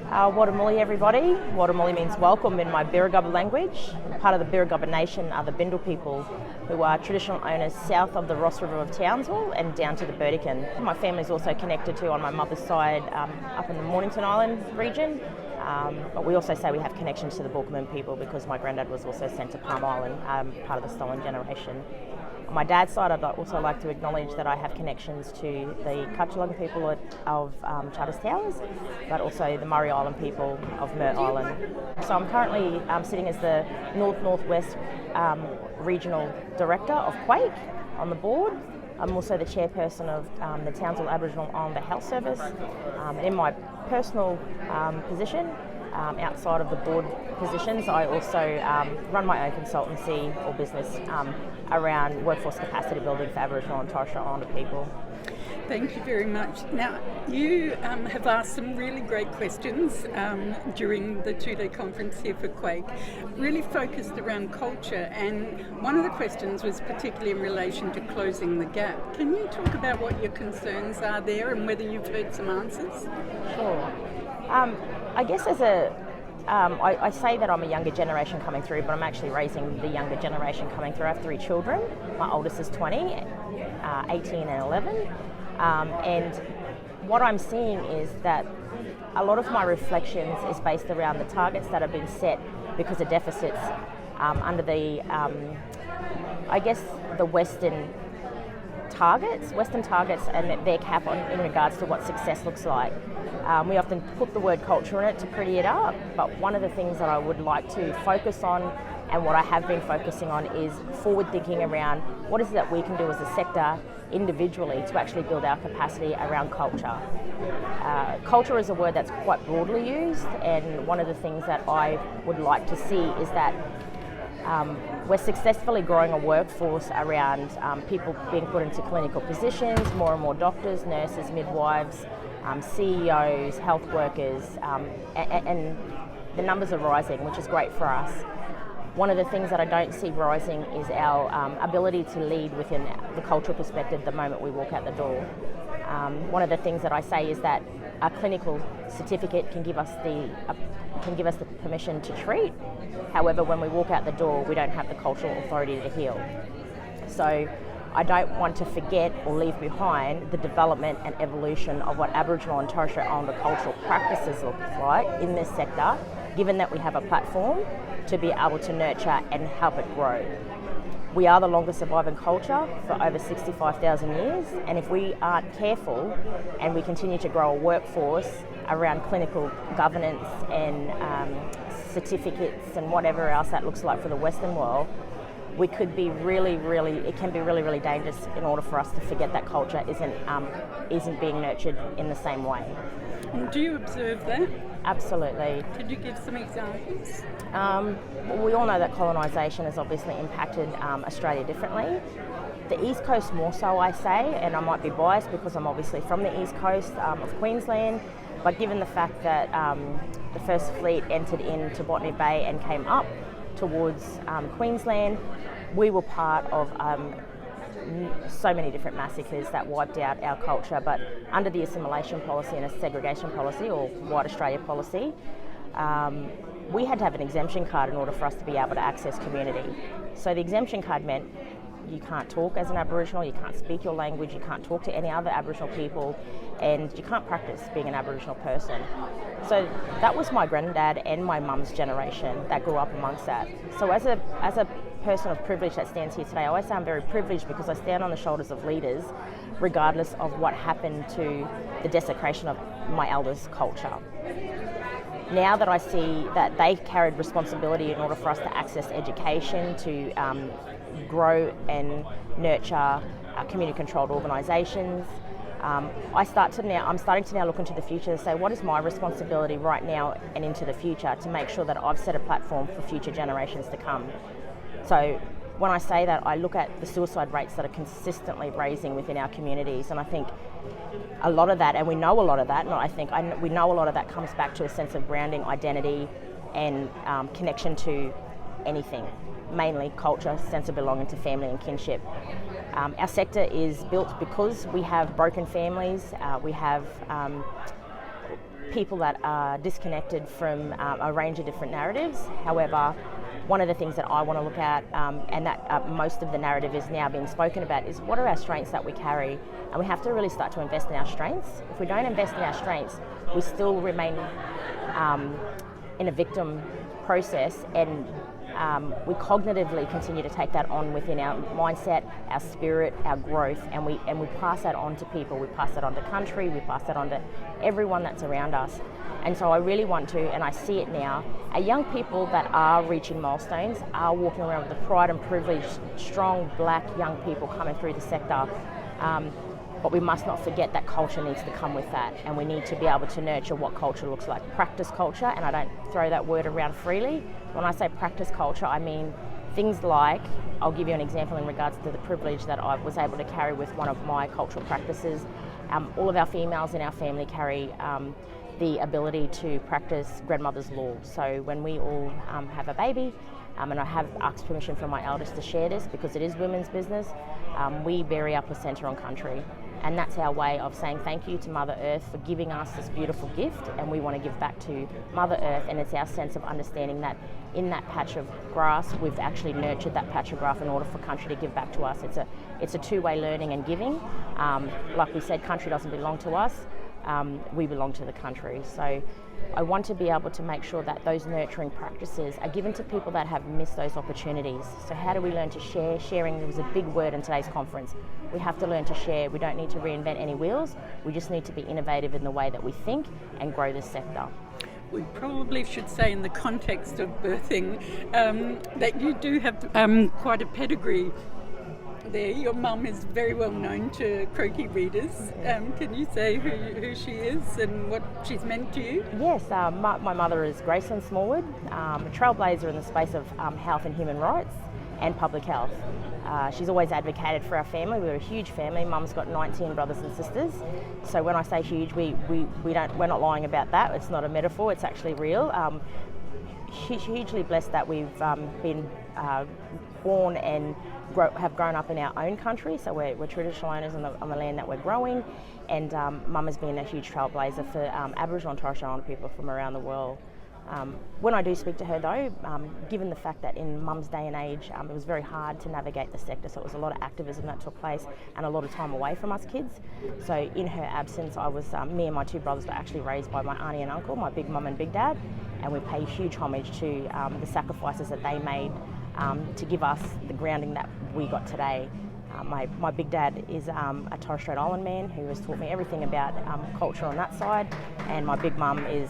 Wadamuli everybody. Wadamuli means welcome in my Birragubba language. Part of the Birragubba Nation are the Bindal people, who are traditional owners south of the Ross River of Townsville and down to the Burdekin. My family is also connected to, on my mother's side, up in the Mornington Island region. But we also say we have connections to the Bulkaman people because my granddad was also sent to Palm Island, part of the stolen generation. On my dad's side, I'd also like to acknowledge that I have connections to the Cutchalung people of Charters Towers, but also the Murray Island people of Mer Island. So I'm currently sitting as the North-Northwest Regional Director of QAIHC on the board. I'm also the chairperson of the Townsville Aboriginal Islander Health Service. And in my personal position, outside of the board positions, I also run my own consultancy or business around workforce capacity building for Aboriginal and Torres Strait Islander people. Thank you very much. Now, you have asked some really great questions during the two-day conference here for QAIHC, really focused around culture, and one of the questions was particularly in relation to closing the gap. Can you talk about what your concerns are there and whether you've heard some answers? Sure. I guess I say that I'm a younger generation coming through, but I'm actually raising the younger generation coming through. I have 3 children. My oldest is 20, 18 and 11. And what I'm seeing is that a lot of my reflections is based around the targets that have been set because of deficits under the, I guess, the Western targets and their cap in regards to what success looks like. We often put the word culture in it to pretty it up, but one of the things that I would like to focus on, and what I have been focusing on, is forward thinking around what is it that we can do as a sector individually to actually build our capacity around culture. Culture is a word that's quite broadly used, and one of the things that I would like to see is that we're successfully growing a workforce around people being put into clinical positions, more and more doctors, nurses, midwives, CEOs, health workers, and the numbers are rising, which is great for us. One of the things that I don't see rising is our ability to lead within the cultural perspective the moment we walk out the door. One of the things that I say is that a clinical certificate can give us the permission to treat. However, when we walk out the door, we don't have the cultural authority to heal. So I don't want to forget or leave behind the development and evolution of what Aboriginal and Torres Strait Islander cultural practices look like in this sector, given that we have a platform to be able to nurture and help it grow. We are the longest surviving culture for over 65,000 years, and if we aren't careful and we continue to grow a workforce around clinical governance and certificates and whatever else that looks like for the Western world, we could be it can be really dangerous in order for us to forget that culture isn't being nurtured in the same way. And do you observe that? Absolutely. Could you give some examples? We all know that colonisation has obviously impacted Australia differently. The East Coast more so, I say, and I might be biased because I'm obviously from the East Coast of Queensland, but given the fact that the first fleet entered into Botany Bay and came up towards Queensland, we were part of so many different massacres that wiped out our culture. But under the assimilation policy and a segregation policy, or White Australia policy, we had to have an exemption card in order for us to be able to access community. So the exemption card meant you can't talk as an Aboriginal, you can't speak your language, you can't talk to any other Aboriginal people, and you can't practice being an Aboriginal person. So that was my granddad and my mum's generation that grew up amongst that. So as a person of privilege that stands here today, I always say I'm very privileged because I stand on the shoulders of leaders, regardless of what happened to the desecration of my elders' culture. Now that I see that they carried responsibility in order for us to access education, to grow and nurture community-controlled organisations, I'm starting to now look into the future and say, what is my responsibility right now and into the future to make sure that I've set a platform for future generations to come. So when I say that, I look at the suicide rates that are consistently raising within our communities, and I think a lot of that, and we know a lot of that, we know a lot of that comes back to a sense of grounding, identity, and connection to anything, mainly culture, sense of belonging to family and kinship. Our sector is built because we have broken families, we have people that are disconnected from a range of different narratives. However, one of the things that I want to look at, and that most of the narrative is now being spoken about, is what are our strengths that we carry, and we have to really start to invest in our strengths. If we don't invest in our strengths, we still remain in a victim process, and we cognitively continue to take that on within our mindset, our spirit, our growth, and we pass that on to people. We pass that on to country, we pass that on to everyone that's around us. And so I really want to, and I see it now, our young people that are reaching milestones are walking around with the pride and privilege, strong black young people coming through the sector. But we must not forget that culture needs to come with that, and we need to be able to nurture what culture looks like. Practice culture, and I don't throw that word around freely. When I say practice culture, I mean things like, I'll give you an example in regards to the privilege that I was able to carry with one of my cultural practices. All of our females in our family carry the ability to practice grandmother's law. So when we all have a baby, and I have asked permission from my eldest to share this because it is women's business, we bury our placenta on country. And that's our way of saying thank you to Mother Earth for giving us this beautiful gift, and we want to give back to Mother Earth. And it's our sense of understanding that in that patch of grass, we've actually nurtured that patch of grass in order for country to give back to us. It's a two-way learning and giving. Like we said, country doesn't belong to us. We belong to the country. So I want to be able to make sure that those nurturing practices are given to people that have missed those opportunities. So how do we learn to share? Sharing was a big word in today's conference. We have to learn to share. We don't need to reinvent any wheels. We just need to be innovative in the way that we think and grow this sector. We probably should say in the context of birthing that you do have quite a pedigree there. Your mum is very well known to Croakey readers. Can you say who she is and what she's meant to you? Yes, my mother is Gracelyn Smallwood, a trailblazer in the space of health and human rights and public health. She's always advocated for our family. We're a huge family. Mum's got 19 brothers and sisters. So when I say huge, we're not lying about that. It's not a metaphor, it's actually real. Hugely blessed that we've been born and have grown up in our own country, so we're traditional owners on the land that we're growing, and Mum has been a huge trailblazer for Aboriginal and Torres Strait Islander people from around the world. When I do speak to her though, given the fact that in Mum's day and age it was very hard to navigate the sector, so it was a lot of activism that took place and a lot of time away from us kids. So in her absence, I was me and my two brothers were actually raised by my auntie and uncle, my big mum and big dad, and we pay huge homage to the sacrifices that they made to give us the grounding that we got today. My big dad is a Torres Strait Island man who has taught me everything about culture on that side, and my big mum is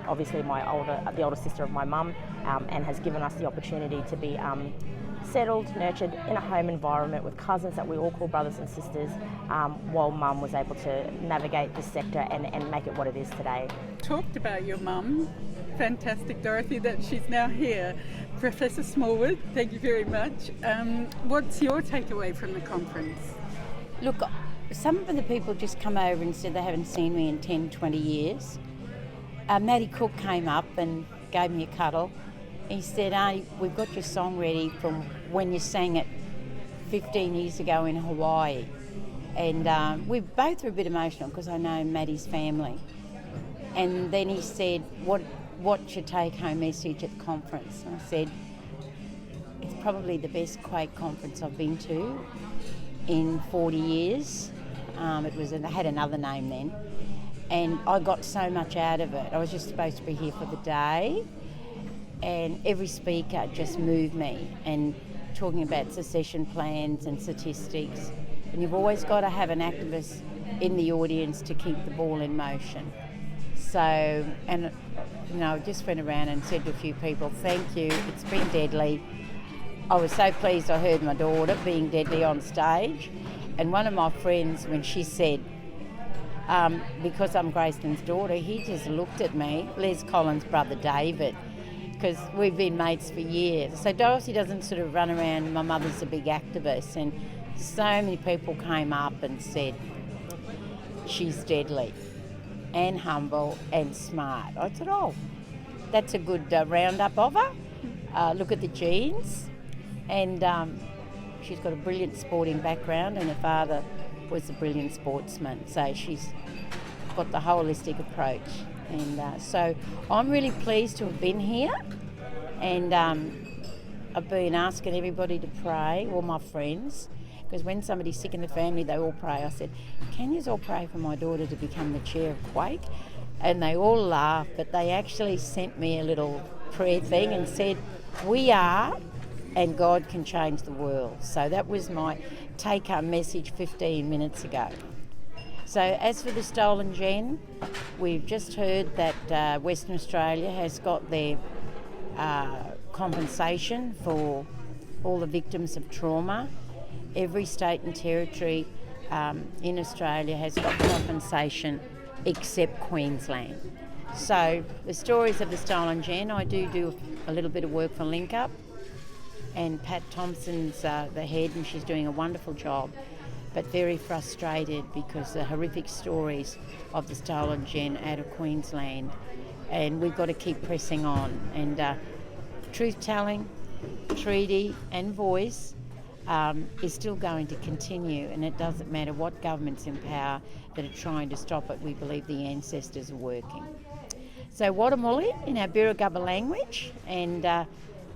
obviously the older sister of my mum, and has given us the opportunity to be settled, nurtured in a home environment with cousins that we all call brothers and sisters, while Mum was able to navigate this sector and make it what it is today. Talked about your mum. Fantastic, Dorothy, that she's now here. Professor Smallwood, thank you very much. What's your takeaway from the conference? Look, some of the people just come over and said they haven't seen me in 10, 20 years. Matty Cook came up and gave me a cuddle. He said, Auntie, we've got your song ready from when you sang it 15 years ago in Hawaii. And we both were a bit emotional because I know Matty's family. And then he said, what's your take-home message at the conference? And I said, it's probably the best Quake conference I've been to in 40 years. It had another name then. And I got so much out of it. I was just supposed to be here for the day. And every speaker just moved me, and talking about succession plans and statistics. And you've always got to have an activist in the audience to keep the ball in motion. So, and I just went around and said to a few people, thank you, it's been deadly. I was so pleased I heard my daughter being deadly on stage. And one of my friends, when she said, because I'm Gracelyn's daughter, he just looked at me, Les Collins' brother David, because we've been mates for years. So Dorothy doesn't sort of run around, my mother's a big activist, and so many people came up and said, she's deadly and humble and smart. I said, oh, that's a good roundup of her. Look at the genes. And she's got a brilliant sporting background, and her father was a brilliant sportsman. So she's got the holistic approach. And so I'm really pleased to have been here, and I've been asking everybody to pray, all my friends, because when somebody's sick in the family, they all pray. I said, can you all pray for my daughter to become the chair of Quake? And they all laughed, but they actually sent me a little prayer thing and said, we are, and God can change the world. So that was my take-home message 15 minutes ago. So as for the stolen gen, we've just heard that Western Australia has got their compensation for all the victims of trauma. Every state and territory in Australia has got compensation except Queensland. So the stories of the stolen gen, I do a little bit of work for Link Up, and Pat Thompson's the head, and she's doing a wonderful job, but very frustrated because the horrific stories of the stolen gen out of Queensland, and we've got to keep pressing on. And truth-telling, treaty and voice is still going to continue, and it doesn't matter what governments in power that are trying to stop it. We believe the ancestors are working. So Wadamuli in our Birragubba language, and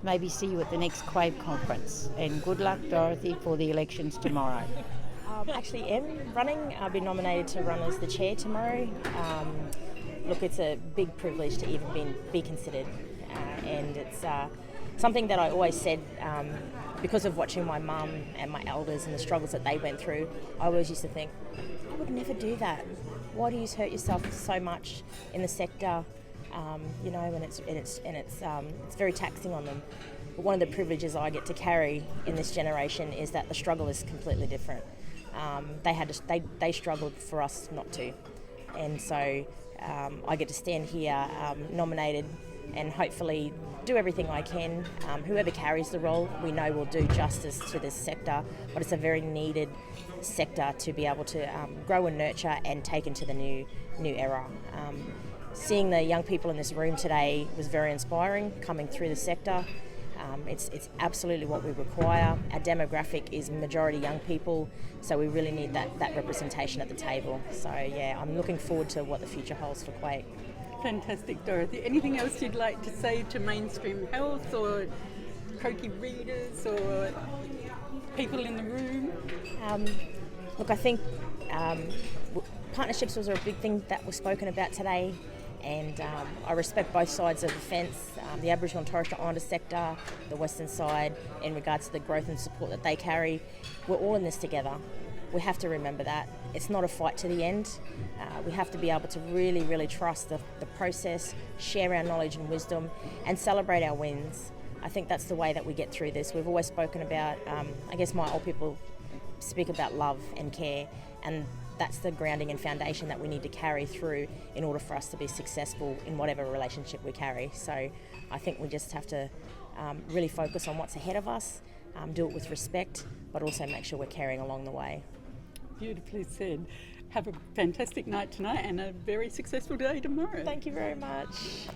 maybe see you at the next QAIHC conference. And good luck, Dorothy, for the elections tomorrow. Actually am running. I've been nominated to run as the chair tomorrow. Look, it's a big privilege to even be considered, and it's something that I always said, because of watching my mum and my elders and the struggles that they went through. I always used to think, I would never do that. Why do you hurt yourself so much in the sector? And it's very taxing on them. But one of the privileges I get to carry in this generation is that the struggle is completely different. They struggled for us not to, and so I get to stand here nominated and hopefully do everything I can. Whoever carries the role, we know will do justice to this sector, but it's a very needed sector to be able to grow and nurture and take into the new era. Seeing the young people in this room today was very inspiring, coming through the sector. It's absolutely what we require. Our demographic is majority young people, so we really need that representation at the table. So yeah, I'm looking forward to what the future holds for QAIHC. Fantastic, Dorothy. Anything else you'd like to say to mainstream health or Croakey readers or people in the room? Look, I think partnerships was a big thing that was spoken about today, and I respect both sides of the fence, the Aboriginal and Torres Strait Islander sector, the Western side, in regards to the growth and support that they carry. We're all in this together. We have to remember that. It's not a fight to the end. We have to be able to really, really trust the process, share our knowledge and wisdom, and celebrate our wins. I think that's the way that we get through this. We've always spoken about, I guess my old people speak about love and care, and that's the grounding and foundation that we need to carry through in order for us to be successful in whatever relationship we carry. So I think we just have to really focus on what's ahead of us, do it with respect, but also make sure we're carrying along the way. Beautifully said. Have a fantastic night tonight and a very successful day tomorrow. Thank you very much.